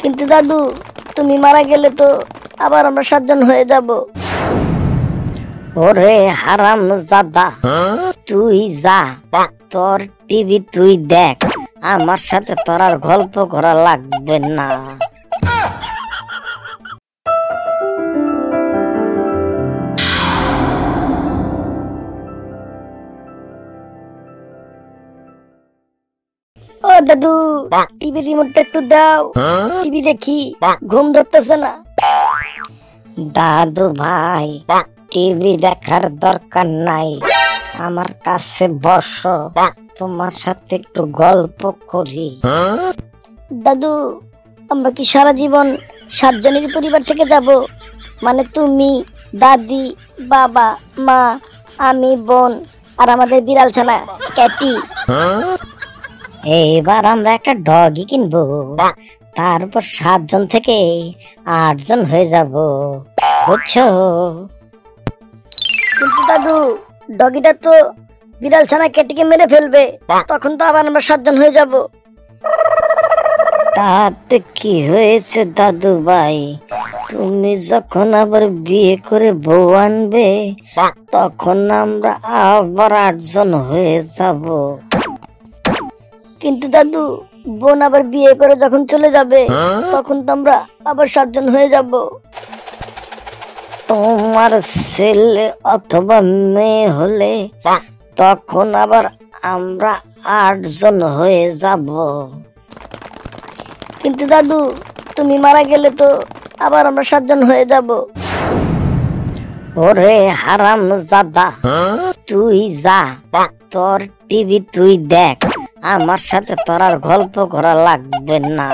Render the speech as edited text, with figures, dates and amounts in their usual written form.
কিন্তু দাদু তুমি মারা গেলে তো আবার আমরা 7 জন হয়ে যাব। ওরে হারাম জাদা, তুই যা, তোর টিভি তুই দেখ, আমার সাথে তোর আর গল্প করা লাগবে না। ও দাদু, টিভি রিমোটটা একটু দাও, টিভি দেখি, ঘুম ধরতেছে না। দাদু ভাই, টিভি দেখার দরকার নাই, আমার কাছে বসো, তোমার সাথে একটু গল্প করি। দাদু আমরা কি সারা জীবন 7 জনের পরিবার থেকে যাব? মানে তুমি, দাদি, বাবা, মা, আমি, বোন আর আমাদের বিড়াল ছানা ক্যাটি। এবার আমরা একটা ডগি কিনবো, তারপর 7 জন থেকে 8 জন হয়ে যাব, বুঝছো? কিন্তু দাদু ডগিটা তো বিড়াল ছানা ক্যাটিকে মেরে ফেলবে, তখন তো আবার আমরা 7 জন হয়ে যাব। তাতে কি হয়েছে দাদু ভাই, তুমি যখন আবার বিয়ে করে বউ আনবে, তখন আমরা আবার 8 জন হয়ে যাব। কিন্তু দাদু বোন আবার বিয়ে করে যখন চলে যাবে, তখন তো আমরা আবার 7 জন হয়ে যাব। তোমার ছেলে অথবা মেয়ে হলে তখন আবার আমরা 8 জন হয়ে যাব। কিন্তু দাদু তুমি মারা গেলে তো আবার আমরা 7 জন হয়ে যাব। ওরে হারাম জাদা, তুই যা, তোর টিভি তুই দেখ, আমার সাথে তোর আর গল্প করা লাগবে না।